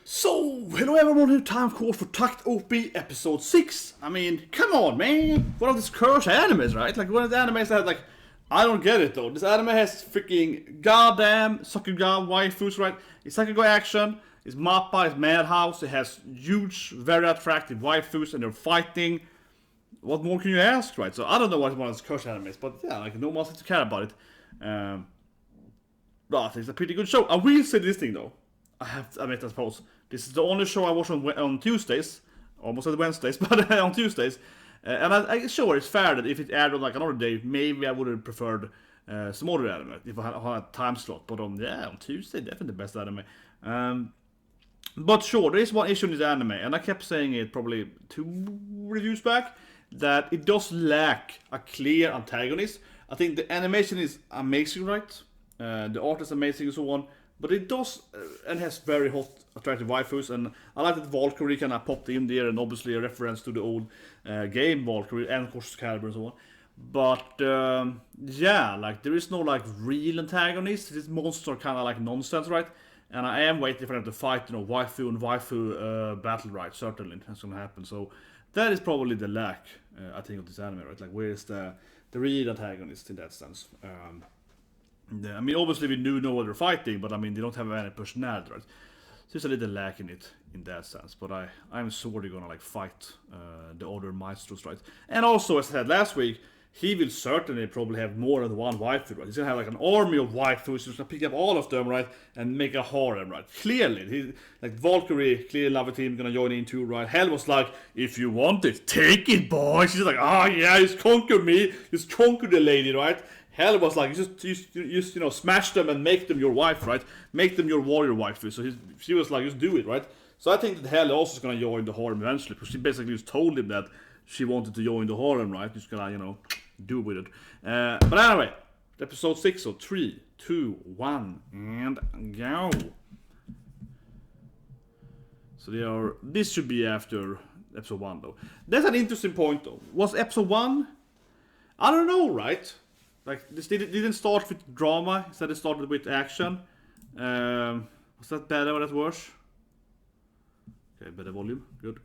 So, hello everyone, new time call for Taktop episode 6. I mean, come on, man. What are these cursed animes, right? Like, one of the animes that, like, I don't get it though. This anime has freaking goddamn Sakuga waifus, right? It's Sakuga action, it's Mappa, it's Madhouse, it has huge, very attractive waifus and they're fighting. What more can you ask, right? So, I don't know what one of these cursed animes, but yeah, like, no one seems to care about it. But it's a pretty good show. I will say this thing though. I have to admit, I suppose. This is the only show I watch on Tuesdays. Almost at Wednesdays, but on Tuesdays. And I'm sure it's fair that if it aired on like another day, maybe I would have preferred some other anime if I had a time slot. But on Tuesday, definitely the best anime. But sure, there is one issue in this anime, and I kept saying it probably 2 reviews back, that it does lack a clear antagonist. I think the animation is amazing, right? The art is amazing and so on. But it does, and has very hot, attractive waifus, and I like that Valkyrie kind of popped in there, and obviously a reference to the old game Valkyrie, and of course Caliber and so on. But, yeah, like, there is no, like, real antagonist. This monster are kind of like nonsense, right? And I am waiting for them to fight, you know, waifu and waifu battle, right? Certainly, that's gonna happen. So, that is probably the lack, I think, of this anime, right? Like, where's the real antagonist in that sense? Yeah, I mean, obviously we do know what they're fighting, but I mean, they don't have any personality, right? So there's a little lack in it, in that sense. But I'm sort of gonna, like, fight the other maestros, right? And also, as I said last week, he will certainly probably have more than one waifu, right? He's gonna have, like, an army of waifus, he's gonna pick up all of them, right? And make a harem, right? Clearly, like, Valkyrie, clearly love team, gonna join in too, right? Hell was like, if you want it, take it, boy! She's like, oh yeah, just conquer me, just conquer the lady, right? Hell was like, just you know, smash them and make them your wife, right? Make them your warrior waifu. So she was like, just do it, right? So I think that Hell also is gonna join the harem eventually, because she basically just told him that she wanted to join the harem, right? Just gonna, you know, do with it. But anyway, episode 6, so 3, 2, 1, and go. So this should be after episode 1, though. That's an interesting point, though. Was episode 1? I don't know, right? Like, this didn't start with drama, instead it started with action. Was that better or that worse? Okay, better volume, good.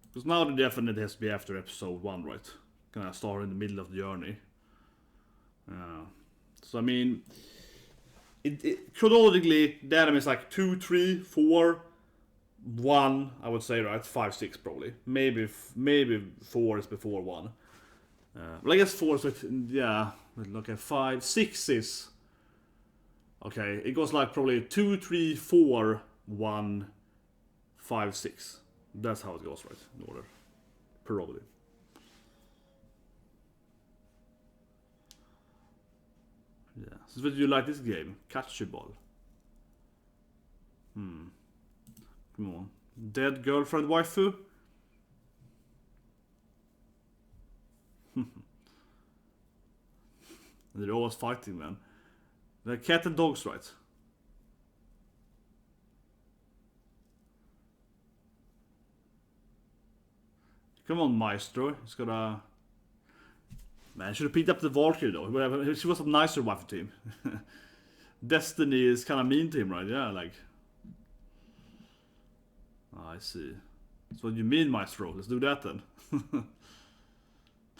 Because now the definitely has to be after episode 1, right? Kind of start in the middle of the journey. So I mean, it chronologically, the anime is like 2, 3, 4, 1, I would say, right? 5, 6 probably. Maybe 4 is before 1. Well, I guess 4 is with, yeah, look at 5, 6 is, okay, it goes like probably 2, 3, 4, 1, 5, 6. That's how it goes, right, in order, probably. Yeah, so do you like this game? Catchy ball. Come on. Dead girlfriend waifu? They're always fighting, man. They're cat and dogs, right? Come on, Maestro. He's gotta... Man, should have picked up the Valkyrie, though. She was a nicer wife team. Destiny is kind of mean to him, right? Yeah, like... Oh, I see. That's what you mean, Maestro. Let's do that, then.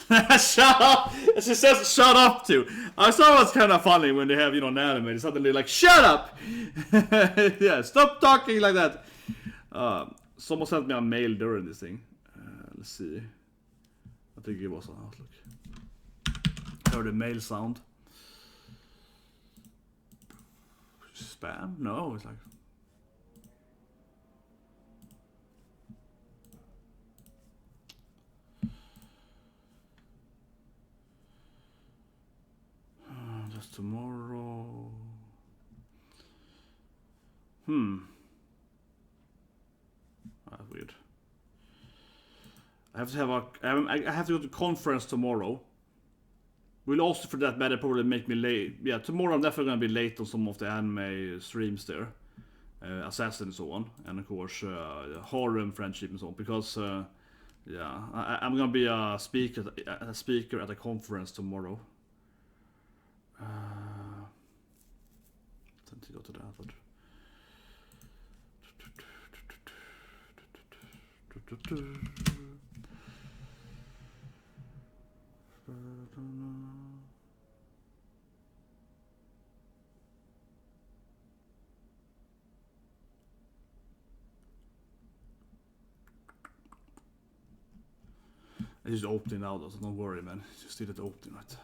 Shut up! She says shut up too. I saw it's kind of funny when they have, you know, an anime. It's suddenly like, shut up! Yeah, stop talking like that. Someone sent me a mail during this thing. Let's see. I think it was on Outlook. Heard the mail sound. Spam? No, it's like... Just tomorrow... That's weird. I have to go to conference tomorrow. Will also, for that matter, probably make me late. Yeah, tomorrow I'm definitely gonna be late on some of the anime streams there, Assassin and so on, and of course harem friendship and so on. Because yeah, I'm gonna be a speaker at a conference tomorrow. Tend to go to that, but It's just opening now though, so don't worry man. It's just still at opening, right?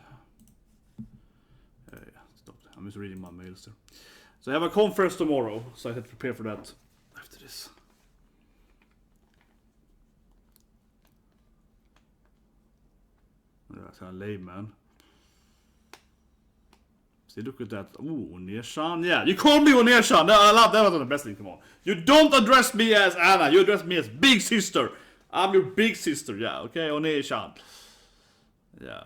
Yeah, stop. I'm just reading my mails there. So I have a conference tomorrow, so I have to prepare for that after this. That's kind of lame, man. See, look at that. Ooh, Oneshan. Yeah, you call me Oneshan. I love that. Was the best thing. Come on. You don't address me as Anna. You address me as big sister. I'm your big sister. Yeah, okay, Oneshan. Yeah.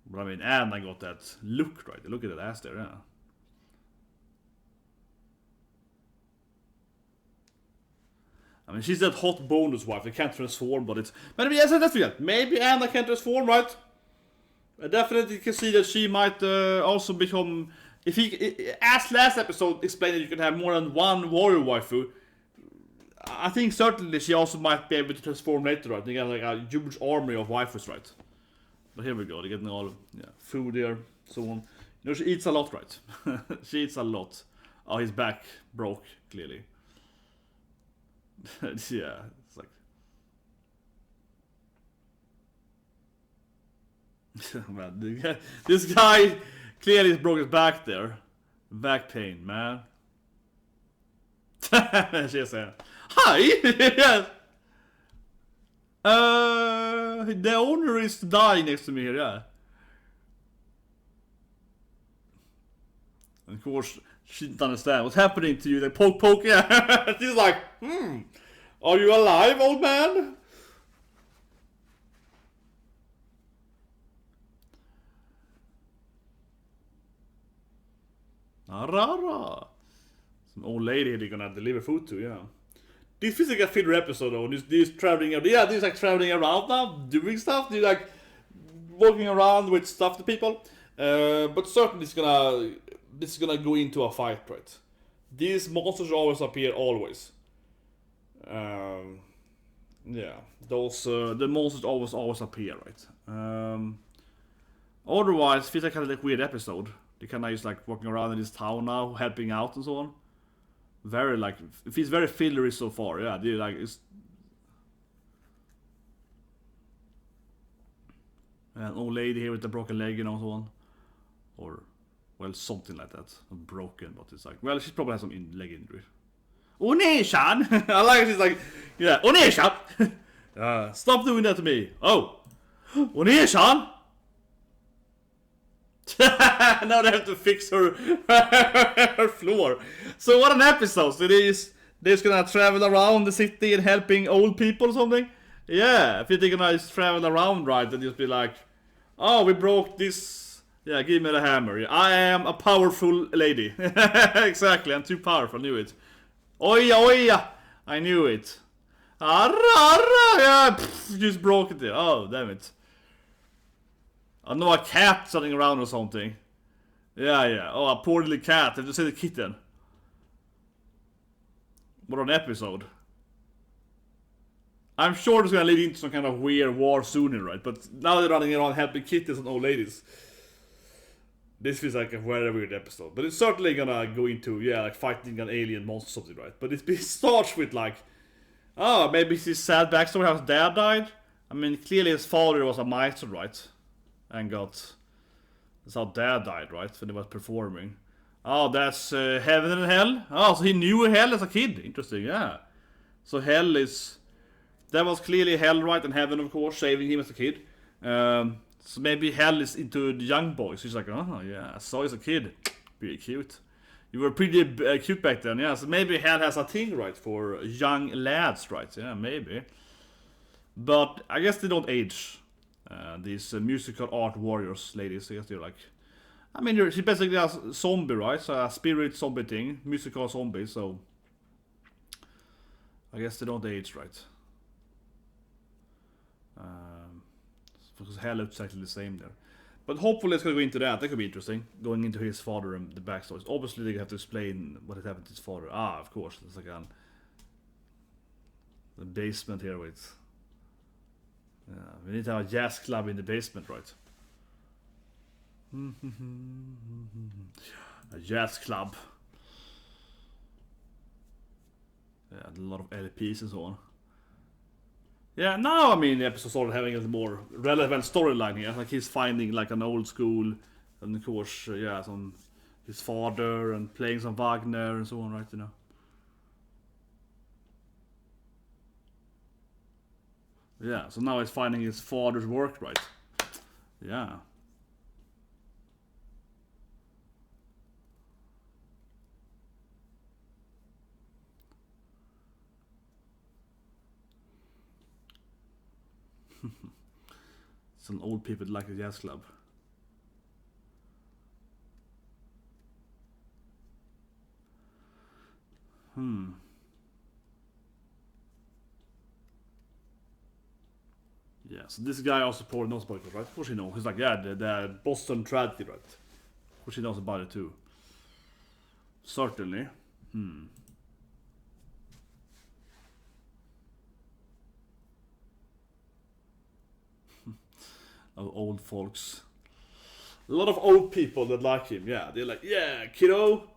But I mean, Anna got that look, right? Look at that ass there, yeah. I mean, she's that hot bonus wife. They can't transform, but it's... But I mean, yes, that's real. Maybe Anna can transform, right? I definitely can see that she might also become... If he... As last episode explained that you can have more than one warrior waifu, I think certainly she also might be able to transform later, right? They got like a huge army of waifus, right? But here we go. They're getting all food there, so on. You know, she eats a lot, right? She eats a lot. Oh, his back broke, clearly. Yeah, it's like... Man, this guy clearly broke his back there. Back pain, man. She said, hi! Yes. The owner is dying next to me here, yeah. And of course, she didn't understand what's happening to you. They poke, yeah. She's like, are you alive, old man? Arara. Some old lady they're gonna deliver food to, yeah. This feels like a filler episode though. This traveling, yeah, this is like traveling around now, doing stuff. They're like walking around with stuff to people. But certainly this is gonna go into a fight, right? These monsters always appear, always. Yeah, those the monsters always appear, right? Otherwise, it feels like kind of like weird episode. They kind of just like walking around in this town now, helping out and so on. Very like, it feels very fillery so far. Yeah, they like it's. An old lady here with the broken leg and so on, or well, something like that. Not broken, but it's like, well, she probably has some leg injury. Oneshan! I like it, she's like, yeah, Oneshan! Stop doing that to me! Oh! Oneshan! Now they have to fix her, her floor. So what an episode! So they're just gonna travel around the city and helping old people or something? Yeah, I think they're gonna just travel around, right, and just be like, oh, we broke this. Yeah, give me the hammer. I am a powerful lady. Exactly, I'm too powerful, I knew it. Oya, oya! I knew it. Arra, arra! Yeah, just broke it there. Oh, damn it. I know a cat running around or something. Yeah. Oh, a poor little cat. Have you seen the kitten? What an episode. I'm sure it's gonna lead into some kind of weird war sooner, right? But now they're running around helping kittens and old ladies. This feels like a very weird episode. But it's certainly gonna go into, yeah, like fighting an alien monster or something, right? But it starts with like, oh, maybe it's his sad backstory how his dad died. I mean, clearly his father was a maestro, right? And that's how dad died, right? When he was performing. Oh, that's heaven and hell. Oh, so he knew hell as a kid. Interesting, yeah. So hell is... That was clearly hell, right? And heaven, of course, saving him as a kid. So maybe hell is into the young boys. He's like, oh, yeah, I saw you as a kid. Pretty cute. You were pretty cute back then, yeah. So maybe hell has a thing, right, for young lads, right? Yeah, maybe. But I guess they don't age. These musical art warriors, ladies, I guess they're like... I mean, she's basically a zombie, right? So a spirit zombie thing. Musical zombie, so... I guess they don't age, right? Because hell looks exactly the same there. But hopefully it's going to go into that. That could be interesting. Going into his father and the backstories. Obviously they have to explain what had happened to his father. Ah, of course. It's like The basement here, wait. Yeah, we need to have a jazz club in the basement, right? A jazz club. Yeah, a lot of LPs and so on. Yeah, now I mean the episode started having a more relevant storyline here. Like he's finding like an old school, and of course, yeah, some his father and playing some Wagner and so on, right? You know. Yeah, so now he's finding his father's work, right? Yeah. Some old people like a jazz club. Yeah, so this guy also probably knows about it, right? Of course he knows. He's like, yeah, the Boston tragedy, right? Of course he knows about it too. Certainly. Of old folks. A lot of old people that like him, yeah. They're like, yeah, kiddo.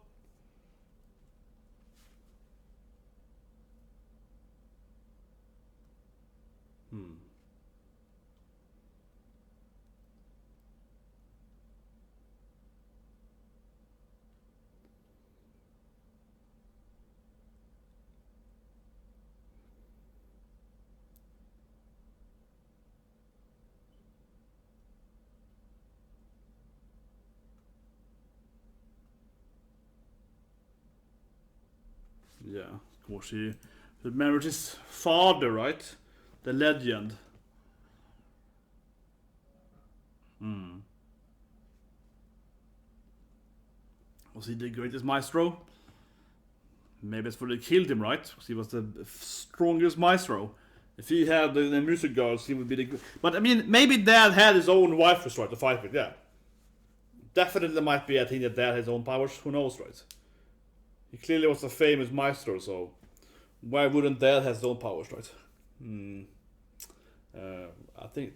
Yeah, of course he remembers his father, right? The legend. Was he the greatest maestro? Maybe it's for they killed him, right? Because he was the strongest maestro. If he had the music girls, he would be the... But I mean, maybe Dad had his own waifus, right, to fight with, yeah. Definitely might be a thing that Dad had his own powers, who knows, right? He clearly was a famous maestro, so why wouldn't Dad have his own powers, right? I think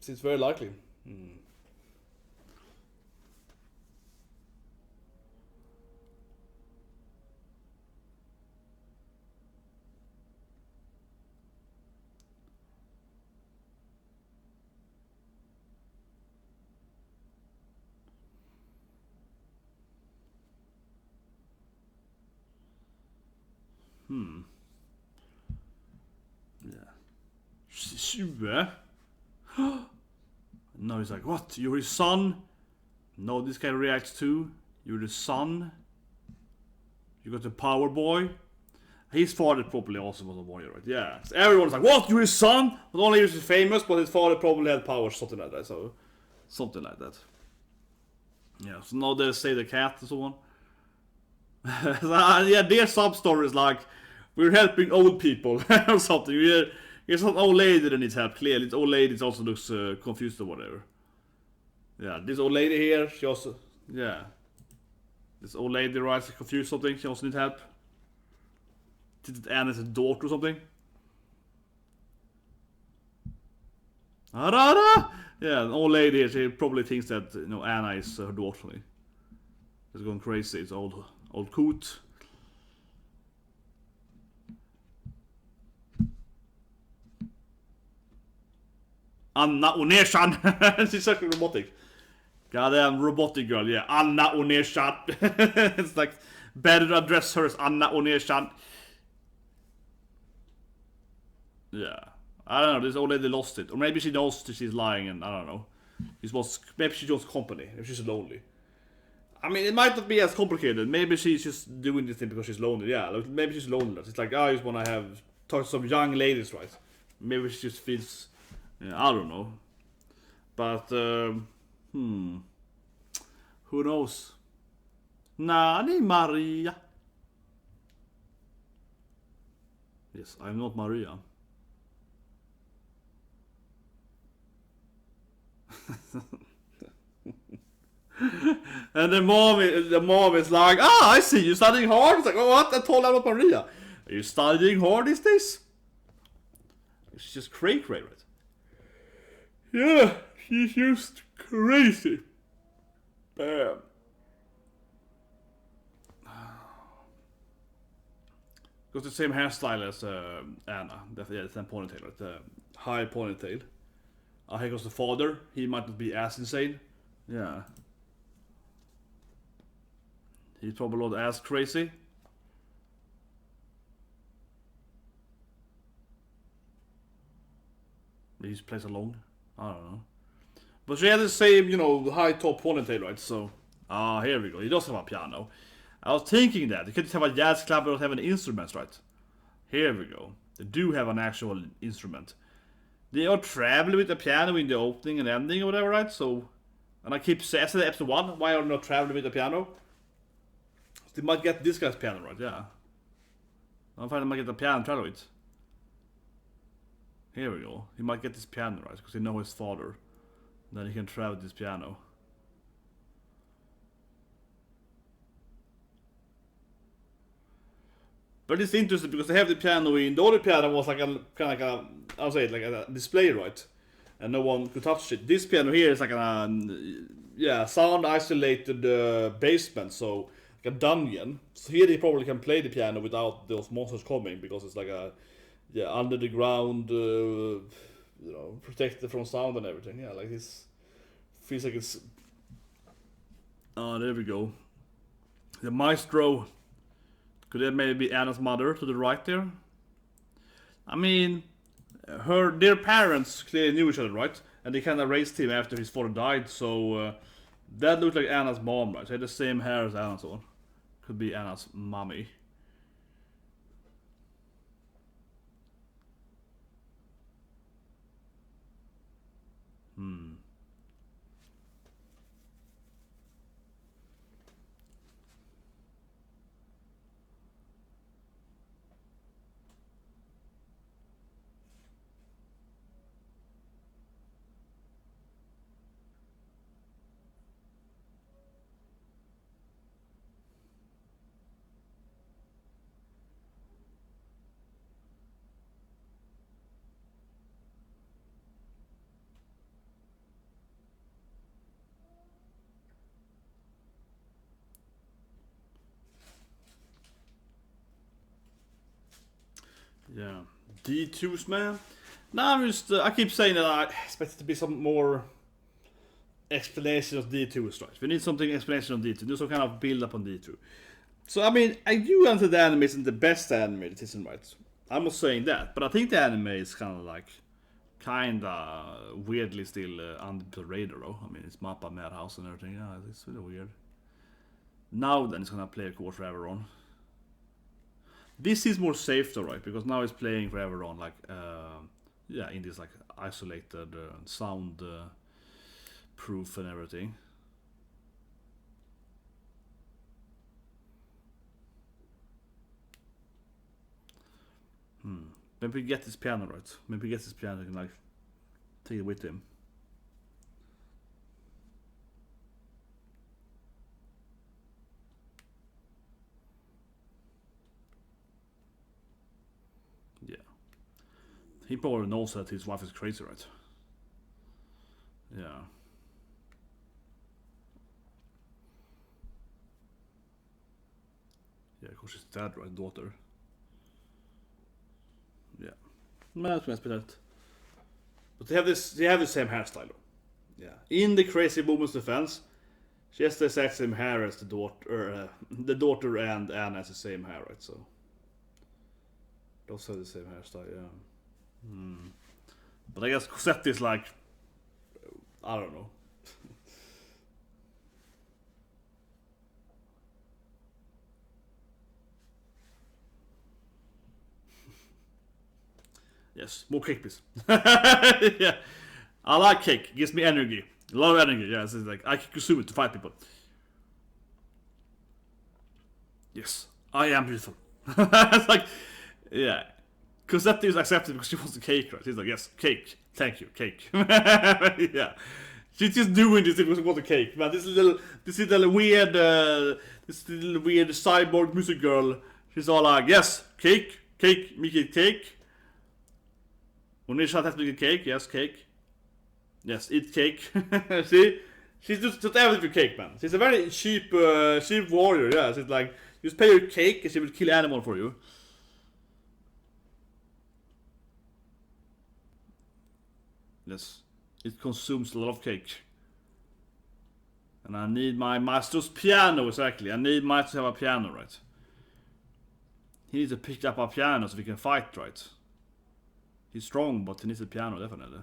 it's very likely. Yeah. 20? No, he's like, what? You're his son? No, this guy reacts too. You're the son? You got the power boy? His father probably also was a warrior, right? Yeah. So everyone's like, what? You're his son? Not only is he famous, but his father probably had powers, something like that. So, something like that. Yeah, so now they say the cat and so on. Yeah, their sub-story is like, we're helping old people or something. It's not old lady that needs help, clearly. This old lady also looks confused or whatever. Yeah, this old lady here, she also... Yeah. This old lady, right, is confused something. She also needs help. Did Anna's daughter or something? Arara! Yeah, an old lady here, she probably thinks that, you know, Anna is her daughter. She's going crazy. It's old coot. Anna Oneshan. She's such robotic. Goddamn robotic girl, yeah. Anna Oneshan. It's like better to address her as Anna Oneshan. Yeah. I don't know, this old lady lost it. Or maybe she knows that she's lying and I don't know. Maybe she wants company. Maybe she's lonely. I mean, it might not be as complicated. Maybe she's just doing this thing because she's lonely. Yeah, like, maybe she's lonely. It's like, I just want to talk to some young ladies, right? Maybe she just feels... Yeah, I don't know. But, who knows? Nani Maria? Yes, I'm not Maria. And the mom is like, I see you studying hard. It's like, oh, what? I told her about Maria. Are you studying hard these days? she's just cray, right? Yeah, she's just crazy. Bam. Got the same hairstyle as Anna. Yeah, the same ponytail, right? The high ponytail. Here goes the father. He might not be as insane. Yeah. He's probably not as crazy. He plays along. I don't know. But she had the same, you know, high top ponytail, right? So, here we go. He does have a piano. I was thinking that. They could have a jazz club without having instruments, right? Here we go. They do have an actual instrument. They are traveling with the piano in the opening and ending or whatever, right? So, and I keep saying, I said episode 1, why are they not traveling with the piano? They might get this guy's piano, right? Yeah. I'm finding they might get the piano and travel with. Here we go. He might get this piano, right? Because he knows his father. Then he can travel with this piano. But it's interesting because they have the piano in. The other piano was like a kind of like a, I'll say it like a display, right? And no one could touch it. This piano here is like a sound isolated basement, so like a dungeon. So here they probably can play the piano without those monsters coming because it's like a under the ground, you know, protected from sound and everything. Yeah, like this feels like it's. Oh, there we go. The maestro. Could it maybe be Anna's mother to the right there? I mean, their parents clearly knew each other, right? And they kind of raised him after his father died, so that looked like Anna's mom, right? They had the same hair as Anna's one. Could be Anna's mommy. Yeah. D2s, man. Now I'm just, I keep saying that I expect it to be some more explanation of D2s, right? We need something explanation of D2, do some kind of build up on D2. So I mean, I do understand the anime isn't the best anime it isn't, right? I'm not saying that, but I think the anime is kind of like, weirdly still under the radar, though. I mean, it's Mappa Madhouse and everything. Yeah, it's really weird. Now then, it's gonna play of course forever on. This is more safe though, right? Because now it's playing forever on, like, in this like isolated sound proof and everything. Maybe we get this piano, right? Maybe we get this piano and like take it with him. Yeah. He probably knows that his wife is crazy, right? Yeah. Yeah, of course she's dead, right? Daughter. Yeah. That's that. But they have the same hairstyle. Yeah. In the Crazy Woman's defense, she has the exact same hair as the daughter and Anna has the same hair, right? So those have the same hairstyle, yeah. But I guess Cosette is like, I don't know. Yes, more cake, please. Yeah, I like cake. It gives me energy. A lot of energy. Yeah, it's like I can consume it to fight people. Yes, I am beautiful. It's like, yeah. Cosette is accepted because she wants the cake, right? She's like, yes, cake. Thank you, cake. Yeah. She's just doing this because she wants the cake. Man, this little weird cyborg music girl. She's all like, yes, cake, make it cake. Onisha has to make a cake. Yes, cake. Yes, eat cake. See? She's just everything for cake, man. She's a very cheap warrior, yeah. She's like, just pay her cake and she will kill animal for you. Yes. It consumes a lot of cake. And I need my master's piano, exactly. I need Maestro to have a piano, right? He needs to pick up a piano so we can fight, right? He's strong, but he needs a piano, definitely.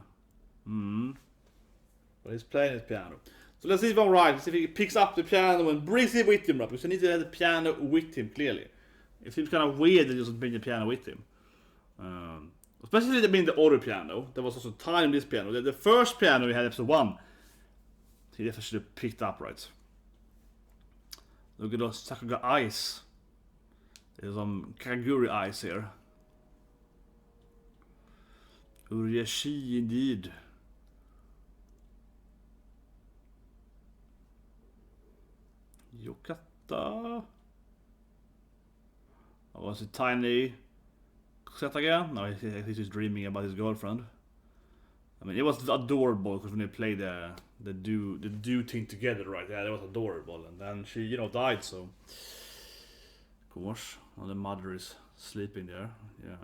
But he's playing his piano. So let's see if I'm right. Let's see if he picks up the piano and brings it with him, right? Because he needs to have the piano with him, clearly. It seems kind of weird that he doesn't bring the piano with him. Especially the other piano. There was also time in this piano. The first piano we had, episode 1. He definitely should have picked up, right? Look at those Sakuga eyes. There's some Kaguri eyes here. Uriyashi indeed. Yokata. Oh, was it tiny set again? No, he's just dreaming about his girlfriend. I mean, it was adorable because when they played the do thing together, right? Yeah, it was adorable, and then she, died. So, of course, the mother is sleeping there. Yeah.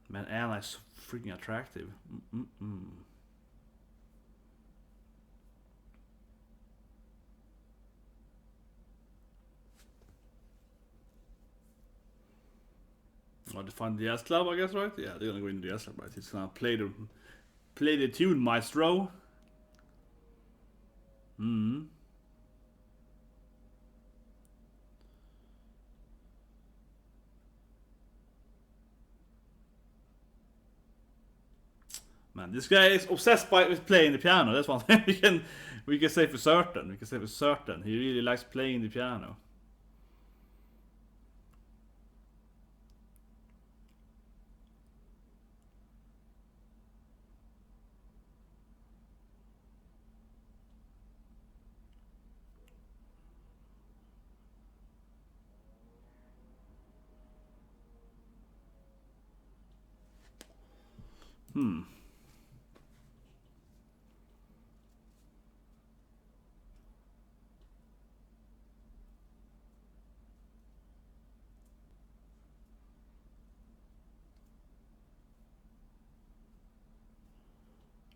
Man, Anna is freaking attractive. Well, to find the S Club, I guess, right? Yeah, they're gonna go into the S Club, right? He's gonna play the tune, Maestro. Man, this guy is obsessed with playing the piano. That's one thing we can say for certain. He really likes playing the piano.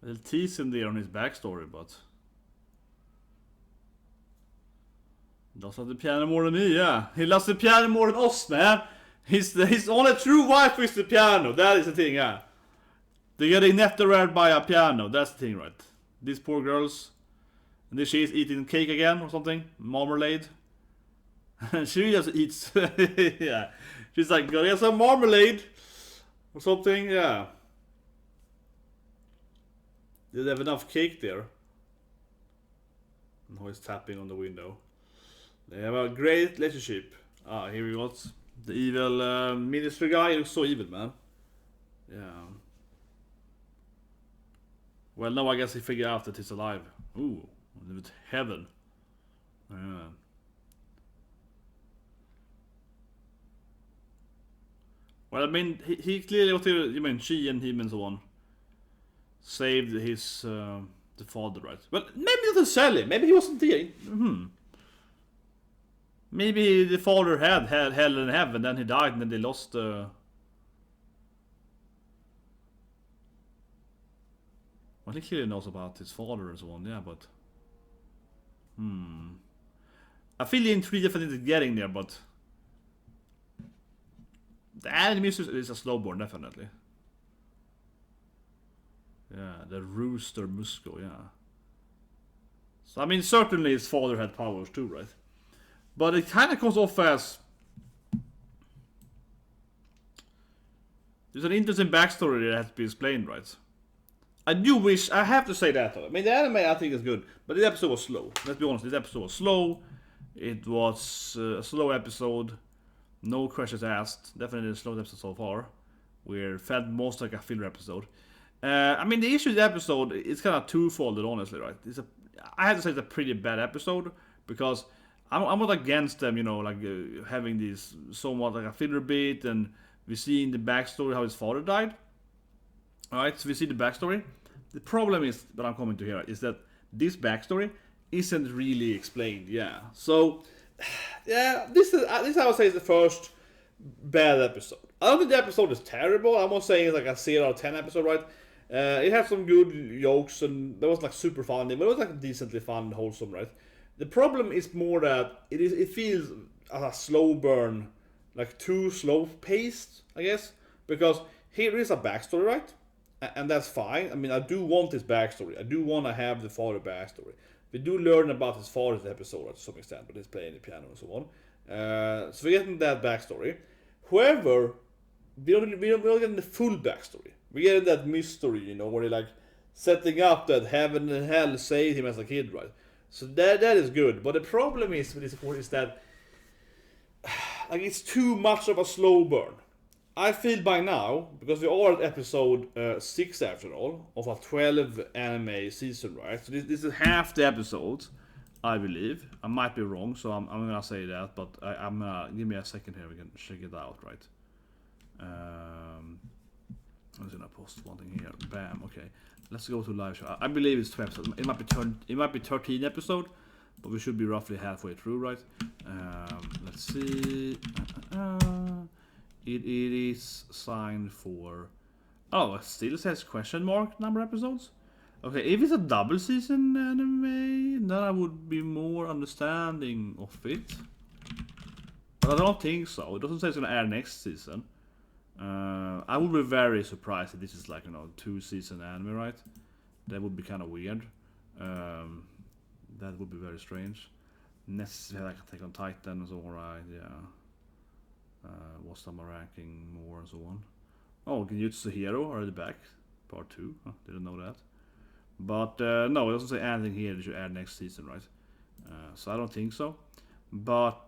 They'll tease him there on his backstory, but does love the piano more than me, yeah. He loves the piano more than us, man. His only true wife is the piano. That is the thing, yeah. They're getting netted by a piano. That's the thing, right? These poor girls. And then she's eating cake again or something. Marmalade. She just eats. Yeah. She's like, gotta get some marmalade. Or something, yeah. Did they have enough cake there? Now he's tapping on the window. They have a great relationship. Ah, here we go. The evil ministry guy. He looks so evil, man. Yeah. Well, now I guess he figured out that he's alive. Ooh, with heaven. Yeah. Well, I mean, he clearly, what you mean, she and him and so on, saved his, the father, right? But maybe not necessarily. Maybe he wasn't there. Maybe the father had hell and heaven, then he died, and then they lost. Well, he clearly knows about his father and so on, yeah, but I feel in 3 different things getting there, but the anime is a slowborn, definitely. Yeah, the rooster Musco, yeah. So I mean, certainly his father had powers too, right? But it kind of comes off as there's an interesting backstory that has to be explained, right? I do wish, I have to say that though. I mean, the anime I think is good, but this episode was slow. Let's be honest, this episode was slow. It was a slow episode. No questions asked. Definitely the slowest episode so far. We're felt most like a filler episode. I mean, the issue with the episode is kind of twofold, honestly, right? I have to say it's a pretty bad episode because I'm not against them, you know, like having these somewhat like a filler bit and We see in the backstory how his father died. Alright, so we see the backstory. The problem is, that I'm coming to here, is that this backstory isn't really explained, yeah. So, yeah, this I would say is the first bad episode. I don't think the episode is terrible. I'm not saying it's like a 0 out of 10 episode, right? It had some good jokes and that was like super funny, but it was like decently fun and wholesome, right? The problem is more that it feels a slow burn, like too slow paced, I guess, because here is a backstory, right? And that's fine. I mean, I do want this backstory. I do want to have the father backstory. We do learn about his father in the episode to some extent, but he's playing the piano and so on. So we're getting that backstory. However, we're not getting the full backstory. We get that mystery, you know, where they're like setting up that heaven and hell saved him as a kid, right? So that is good. But the problem is with this, of course, is that like it's too much of a slow burn. I feel by now, because we are at episode 6 after all, of a 12 anime season, right? So this is half the episodes, I believe. I might be wrong, so I'm gonna say that, but I'm gonna give me a second here, we can check it out, right? I'm just gonna post one thing here. Bam. Okay, let's go to live show. I believe it's 12 episodes. It might be 13 episode, but we should be roughly halfway through, right? Let's see. It is signed for. Oh, it still says question mark number episodes. Okay, if it's a double season anime, then I would be more understanding of it. But I don't think so. It doesn't say it's gonna air next season. I would be very surprised if this is like, you know, 2-season anime, right? That would be kind of weird. That would be very strange. Necessarily like Attack on Titan is alright, yeah. What's some ranking more and so on. Oh, Genjutsu Hero are they back? Part 2. Huh, didn't know that. But no, it doesn't say anything here that you add next season, right? So I don't think so. But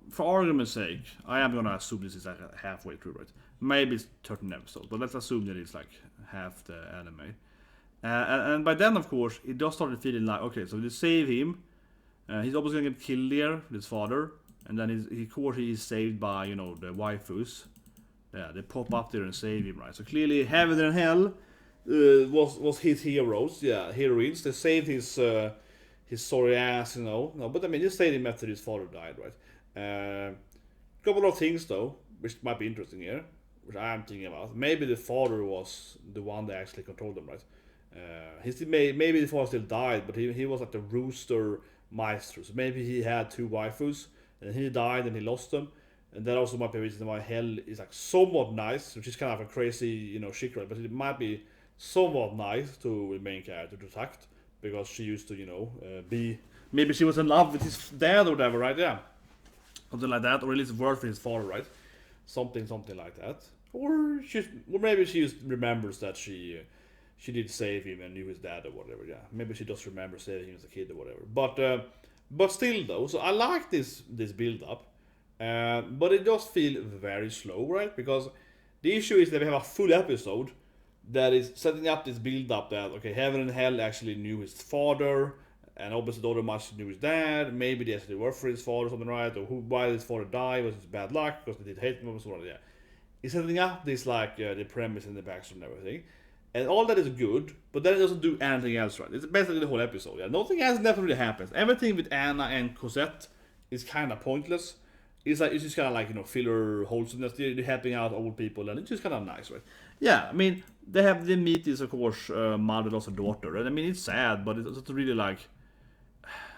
for argument's sake, I am gonna assume this is like halfway through, right? Maybe it's 13 episodes, but let's assume that it's like half the anime. And by then, of course, it does start feeling like, okay, so they save him. He's obviously gonna get killed there, his father, and then he is saved by, you know, the waifus. Yeah, they pop up there and save him, right? So clearly, heaven and hell was his heroes, yeah, heroines. They saved his sorry ass, you know. No, but I mean, they saved him after his father died, right? Couple of things though, which might be interesting here, which I am thinking about. Maybe the father was the one that actually controlled them, right? Maybe the father still died, but he was like the rooster maestro. So maybe he had 2 waifus, and he died and he lost them. And that also might be a reason why hell is like somewhat nice, which is kind of a crazy, you know, shit, right? But it might be somewhat nice to the main character, to Takt, because she used to, you know, be. Maybe she was in love with his dad or whatever, right? Yeah. Something like that, or at least word for his father, right? Something like that. Or maybe she just remembers that she did save him and knew his dad or whatever. Yeah, maybe she just remembers saving him as a kid or whatever. But still though, so I like this build up, but it does feel very slow, right? Because the issue is that we have a full episode that is setting up this build up that, okay, heaven and hell actually knew his father. And obviously the other much knew his dad. Maybe they actually worked for his father or something, right? Or why did his father die? Was it bad luck? Because they did hate him or something, yeah. He's setting up this, like, the premise and the backstory and everything. And all that is good, but then it doesn't do anything else, right? It's basically the whole episode, yeah. Nothing else never really happens. Everything with Anna and Cosette is kind of pointless. It's just kind of like, you know, filler wholesomeness. They're helping out old people, and it's just kind of nice, right? Yeah, I mean, they meet this, of course, mother lost a daughter. And I mean, it's sad, but it's really like,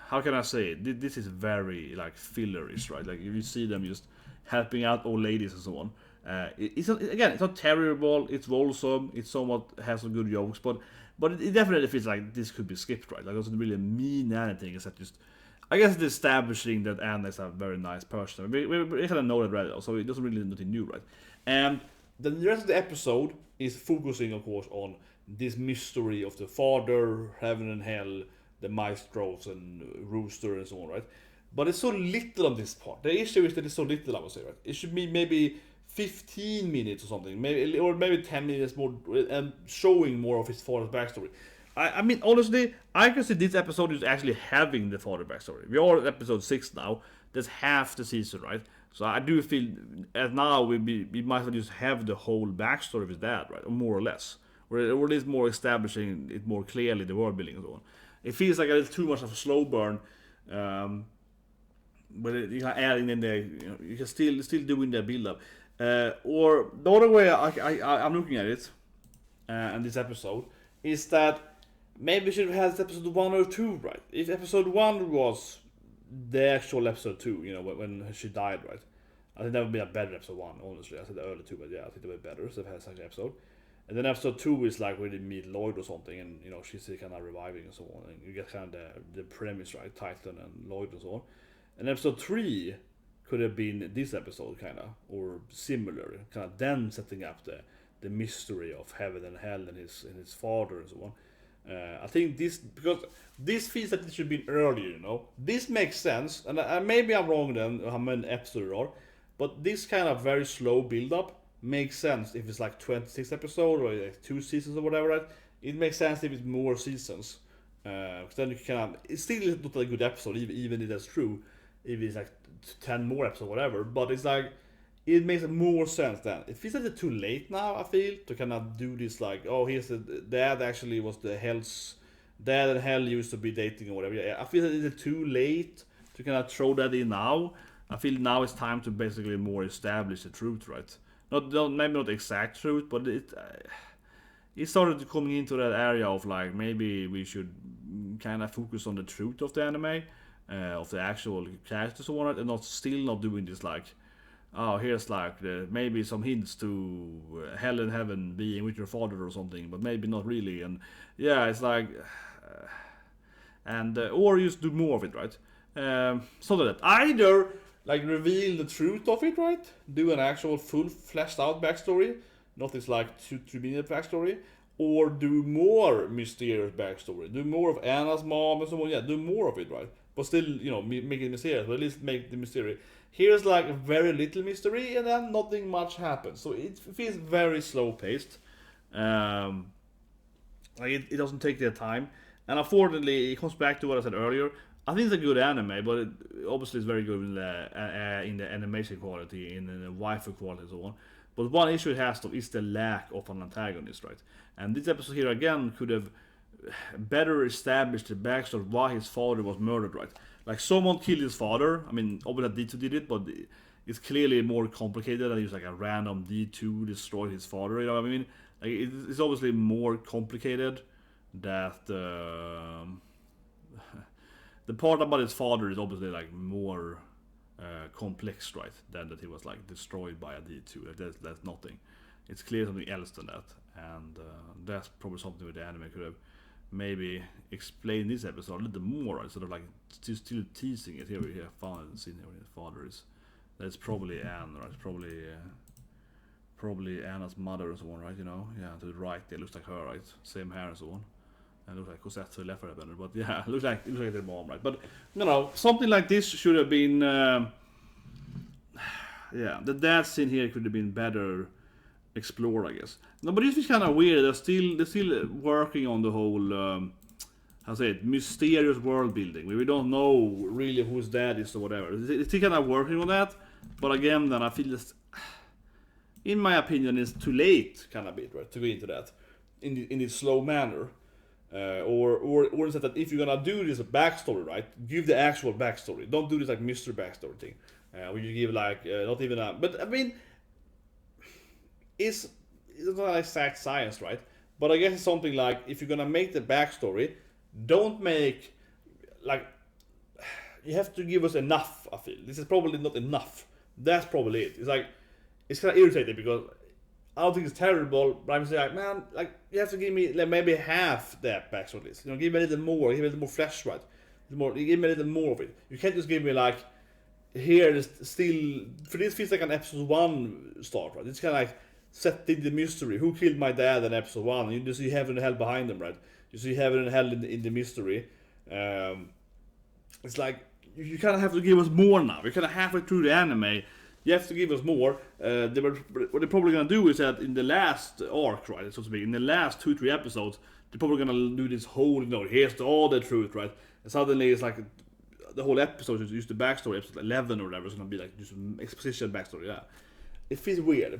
how can I say it? This is very like fillerish, right? Like if you see them just helping out old ladies and so on. It's not terrible. It's wholesome. It somewhat has some good jokes, but it definitely feels like this could be skipped, right? Like it doesn't really mean anything except just, I guess, it's establishing that Anna is a very nice person. We kind of know that already, so it doesn't really do anything new, right? And the rest of the episode is focusing, of course, on this mystery of the father, heaven and hell, the maestros and rooster and so on, right? But it's so little on this part. The issue is that it's so little, I would say, right? It should be maybe 15 minutes or something, maybe 10 minutes more, and showing more of his father's backstory. I mean, honestly, I can see this episode is actually having the father backstory. We are at episode 6 now. that's half the season, right? So I do feel as now we might as well just have the whole backstory of his dad, right, or more or less, or at least more establishing it more clearly, the world building and so on. It feels like a little too much of a slow burn. But you can adding in there, you can still doing the build up. Or the other way I'm looking at it, and this episode is that maybe we should have had episode 1 or 2, right? If episode 1 was the actual episode 2, when she died, right? I think that would be a better episode 1, honestly. I said the early 2, but yeah, I think that would be better. So if it has such an episode. And then episode 2 is like where they meet Lloyd or something, and she's kind of reviving and so on, and you get kind of the premise, right? Titan and Lloyd and so on. And episode 3 could have been this episode, kind of, or similar, kind of them setting up the mystery of heaven and hell and his father and so on. I think because this feels like it should be earlier, This makes sense, and maybe I'm wrong then, how many episodes there are, but this kind of very slow build-up makes sense if it's like 26 episodes or like 2 seasons or whatever, right? It makes sense if it's more seasons. Because then you can it's still not a good episode, even if that's true. If it's like 10 more episodes or whatever, but it's like, it makes more sense then. It feels like it's too late now, I feel, to kind of do this like, oh, here's the dad actually was the hell's dad, and hell used to be dating or whatever. Yeah, I feel that it's too late to kind of throw that in now. I feel now it's time to basically more establish the truth, right? Maybe not the exact truth, but it started coming into that area of like, maybe we should kind of focus on the truth of the anime, of the actual characters and whatnot, and not doing this like, oh, here's like maybe some hints to hell and heaven being with your father or something, but maybe not really. And yeah, it's like, or just do more of it, right? So that either like reveal the truth of it, right? Do an actual full fleshed out backstory, not this like 2-3 minute backstory, or do more mysterious backstory. Do more of Anna's mom and so on. Yeah, do more of it, right? But still, make it mysterious, but at least make the mystery. Here's like very little mystery, and then nothing much happens. So it feels very slow paced. Like it doesn't take their time, and unfortunately, it comes back to what I said earlier. I think it's a good anime, but it obviously is very good in the animation quality, in the waifu quality, and so on. But one issue it has is the lack of an antagonist, right? And this episode here again could have better established the backstory of why his father was murdered, right? Like someone killed his father. I mean, obviously D2 did it, but it's clearly more complicated than just like a random D2 destroyed his father. You know what I mean? Like it's obviously more complicated that the part about his father is obviously like more complex, right? Than that he was like destroyed by a D2. Like, that's nothing. It's clear something else than that, and that's probably something with the anime could have maybe explained this episode a little more, right? Sort of like still teasing it. Here we have found the scene here where his father is. That's probably Anne, right? Probably Anna's mother and so on, right? Yeah, to the right there looks like her, right? Same hair and so on. And looks like Cosette to the left of it, but yeah, it looks like their mom, right? But something like this should have been, yeah, the dad scene here could have been better explored, I guess. No, but this is kind of weird. They're still working on the whole, mysterious world building. We don't know really whose dad is or whatever. They're still kind of working on that, but again, then I feel this, in my opinion, it's too late, kind of bit, right, to go into that in this slow manner. Or instead that if you're gonna do this backstory, right, give the actual backstory. Don't do this like mystery backstory thing, where you give like not even a. But I mean, it's not exact science, right? But I guess it's something like if you're gonna make the backstory, don't make like you have to give us enough. I feel this is probably not enough. That's probably it. It's like it's kind of irritating because I don't think it's terrible, but I'm saying like, man, like you have to give me like maybe half that backstory list. Give me a little more, give me a little more flesh, right? Give me a little more of it. You can't just give me like here is still for this feels like an episode 1 start, right? It's kind of like setting the mystery. Who killed my dad in episode 1? You just see heaven and hell behind them, right? You see heaven and hell in the mystery. It's like you kind of have to give us more now. We're kind of halfway through the anime. You have to give us more. What they're probably gonna do is that in the last arc, right, so to speak, in the last 2-3 episodes, they're probably gonna do this whole, here's all the truth, right? And suddenly it's like the whole episode is just the backstory, episode 11 or whatever, it's gonna be like just an exposition backstory, yeah. It feels weird,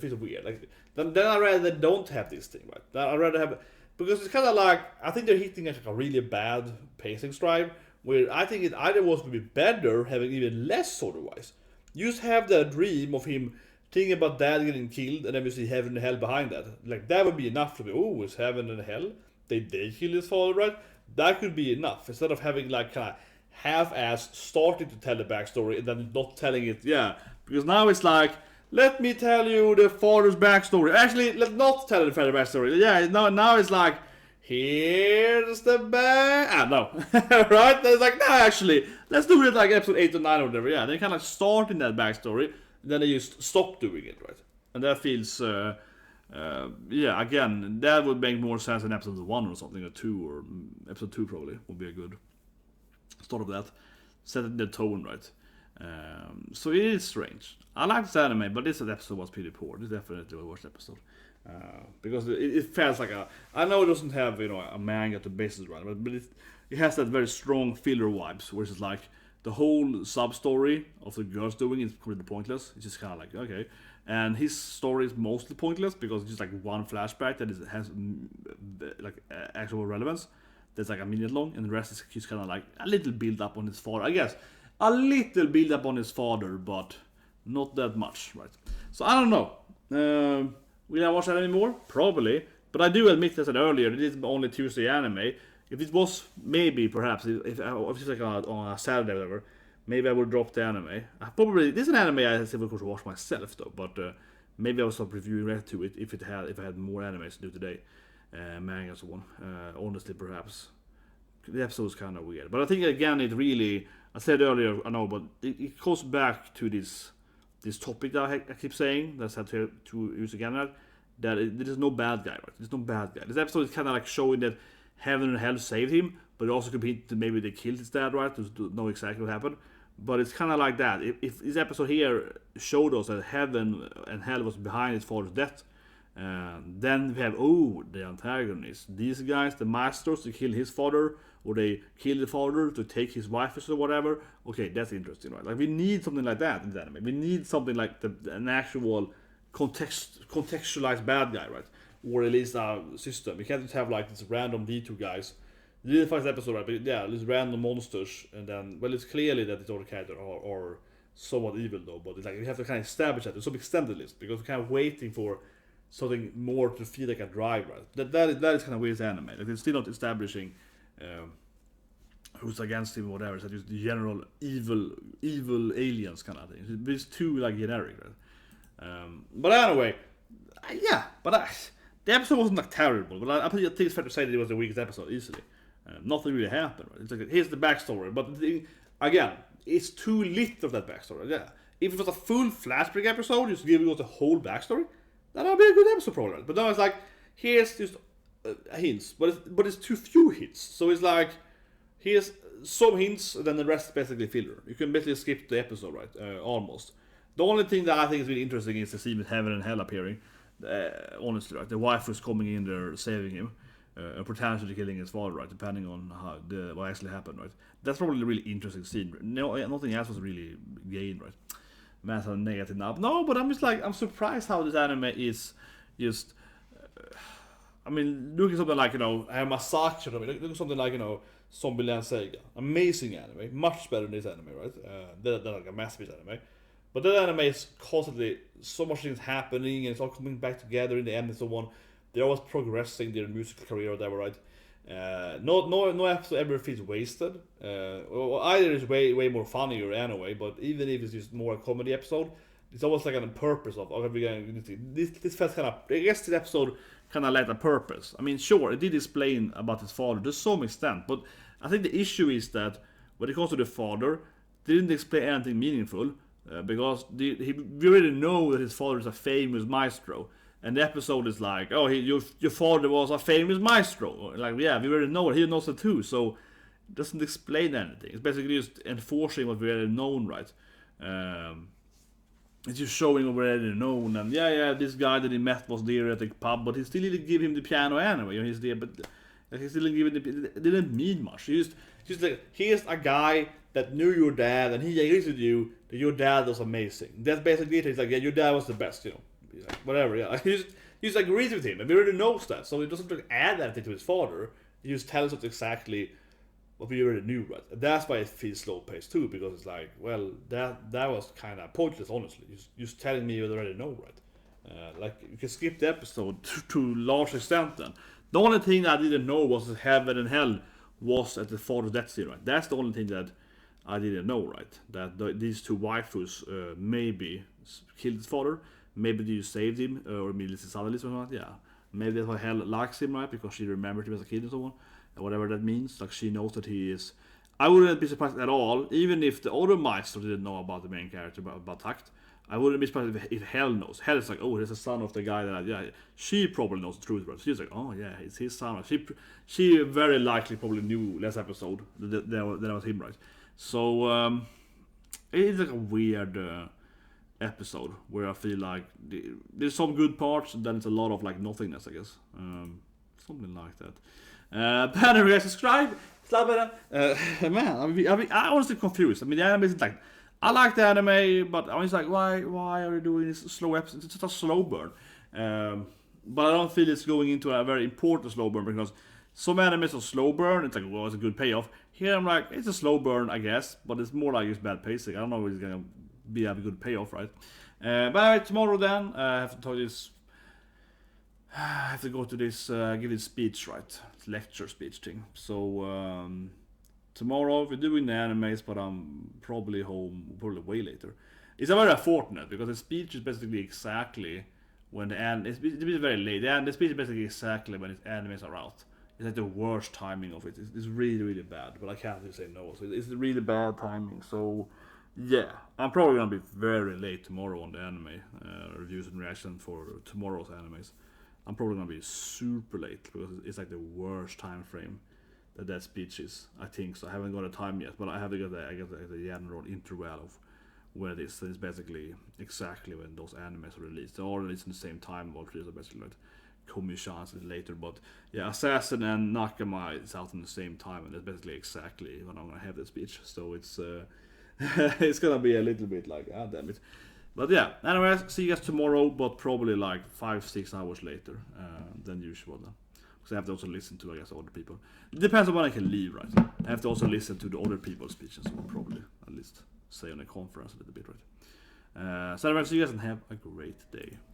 like, then I'd rather they don't have this thing, right? Then I'd rather have, because it's kind of like, I think they're hitting like a really bad pacing stride, where I think it either was would be better having even less story-wise. Just have that dream of him thinking about dad getting killed, and then we see heaven and hell behind that. Like, that would be enough to be, oh, it's heaven and hell? They kill his father, right? That could be enough, instead of having like kind of half-ass starting to tell the backstory and then not telling it, yeah. Because now it's like, let me tell you the father's backstory. Actually, let's not tell the father's backstory. Yeah, now it's like, here's the back. No. Right? It's like, no, actually, let's do it like episode 8 or 9 or whatever. Yeah, they kind of start in that backstory, then they just stop doing it, right? And that feels, yeah, again, that would make more sense in episode 1 or something, or 2, or episode 2 probably would be a good start of that. Setting the tone, right? So it is strange. I like this anime, but this episode was pretty poor. This is definitely the worst episode. Because it feels like I know it doesn't have, you know, a manga to basis around, but it has that very strong filler vibes, where it's like the whole sub-story of the girls doing is completely pointless. It's just kind of like, okay. And his story is mostly pointless, because it's just like one flashback that has like actual relevance. That's like a minute long, and the rest is just kind of like a little build up on his father, I guess. A little build up on his father, but not that much, right? So I don't know. Will I watch that anymore? Probably. But I do admit, as I said earlier, it is only Tuesday anime. If it was maybe, perhaps, if it's like on a Saturday or whatever, maybe I would drop the anime. This is an anime I still could watch myself though, but maybe I will stop reviewing right to it if I had more animes to do today, manga and so on. Honestly, perhaps the episode is kind of weird, but I think again it really, I said earlier, I know, but it goes back to this topic that I keep saying, that's had to use again, that there is no bad guy, right? There's no bad guy. This episode is kind of like showing that heaven and hell saved him, but it also could be that maybe they killed his dad, right? To know exactly what happened. But it's kind of like that. If this episode here showed us that heaven and hell was behind his father's death, then we have, the antagonists. These guys, the masters, to kill his father, or they kill the father to take his wife or whatever. Okay, that's interesting, right? Like, we need something like that in the anime. We need something like an actual contextualized bad guy, right? Or at least a system. We can't just have like this random D2 guys. This is the first episode, right? But yeah, these random monsters, and then, well, it's clearly that these other characters are somewhat evil though, but it's like we have to kind of establish that to some extent at least, because we're kind of waiting for something more to feel like a drive, right? That is kind of weird anime. Like, they're still not establishing who's against him or whatever. It's just the general evil aliens kind of thing. It's too like generic, right? But anyway, the episode wasn't like terrible, but I think it's fair to say that it was the weakest episode easily. Nothing really happened, right? It's like, here's the backstory, but again, it's too little of that backstory. Yeah, if it was a full flashback episode, just giving us the whole backstory, that would be a good episode probably. But now it's like, here's just hints, but it's too few hints. So it's like, here's some hints, and then the rest is basically filler. You can basically skip the episode, right? Almost. The only thing that I think is really interesting is to see heaven and hell appearing. Honestly, right? The wife was coming in there, saving him, and potentially killing his father, right? Depending on what actually happened, right? That's probably a really interesting scene. No, nothing else was really gained, right? Man's a negative now. No, but I'm just like, I'm surprised how this anime is just. I mean, look at something like, I have Massacre. Look at something like, Zombieland Sega. Amazing anime, much better than this anime, right? They're like a masterpiece anime. But that anime is constantly so much things happening, and it's all coming back together in the end and so on. They're always progressing their musical career or whatever, right? No episode ever feels wasted. Or either is way more funnier anyway, but even if it's just more a comedy episode, it's almost like on purpose of, this felt kind of, I guess this episode kind of lacked a purpose. I mean, sure, it did explain about his father to some extent, but I think the issue is that when it comes to the father, they didn't explain anything meaningful, because we already know that his father is a famous maestro, and the episode is like, your father was a famous maestro. Like, yeah, we already know it, he knows it too, so it doesn't explain anything. It's basically just enforcing what we already known, right? It's just showing what we already known, and this guy that he met was there at the pub, but he still didn't give him the piano anyway, he's there, but Like he didn't mean much. He just like, here's a guy that knew your dad and he agrees with you that your dad was amazing. That's basically it. He's like, yeah, your dad was the best, you know. He's like, whatever, yeah. He just agrees with him, and we already knows that, so he doesn't like add anything to his father. He just tells us exactly what we already knew, right? And that's why it feels slow paced too, because it's like, well, that was kind of pointless, honestly. Just telling me you already know, right? Like you can skip the episode to a large extent. Then the only thing I didn't know was that heaven and hell was at the father's death scene, right? That's the only thing that I didn't know, right? That these two waifus maybe killed his father, maybe you saved him, or maybe suddenly something like that. Yeah, maybe that's why hell likes him, right? Because she remembered him as a kid and so on, and whatever that means. Like she knows that he is. I wouldn't be surprised at all, even if the other Meister didn't know about the main character, about Takt. I wouldn't be surprised if Hell knows. Hell is like, oh, he's the son of the guy that, yeah, she probably knows the truth, but she's like, oh yeah, it's his son. She very likely probably knew last episode that was him, right? So it's like a weird episode where I feel like there's some good parts, and then it's a lot of like nothingness, I guess. Something like that. But anyway, subscribe. Man, I'm honestly confused. I mean, the anime is like, I like the anime, but I was like, why are you doing this slow episode? It's just a slow burn. But I don't feel it's going into a very important slow burn, because some animes are slow burn. It's like, well, it's a good payoff. Here I'm like, it's a slow burn, I guess, but it's more like it's bad pacing. I don't know if it's gonna be a good payoff, right? But anyway, tomorrow then I have to talk this. I have to go to this give this speech, right? Lecture speech thing. So tomorrow we're doing the animes, but I'm probably home way later. It's a very unfortunate because the speech is basically exactly when it's very late. The speech is basically exactly when the animes are out. It's like the worst timing of it. It's really, really bad, but I can't really say no. So it's really bad timing. So yeah, I'm probably gonna be very late tomorrow on the anime reviews and reaction for tomorrow's animes. I'm probably gonna be super late because it's like the worst time frame that speech is. I think so. I haven't got a time yet, but I have to get the general interval of where it is. So it's basically exactly when those animes are released. They're all released in the same time. Valkyrie are basically like commissions later, but yeah, Assassin and Nakama is out in the same time, and that's basically exactly when I'm gonna have the speech. So it's it's gonna be a little bit like, ah, damn it. But yeah, anyways, see you guys tomorrow, but probably like 5-6 hours later than usual then. Because I have to also listen to, I guess, other people. It depends on when I can leave, right? I have to also listen to the other people's speeches, or probably at least say on a conference a little bit, right? So anyways, see you guys and have a great day.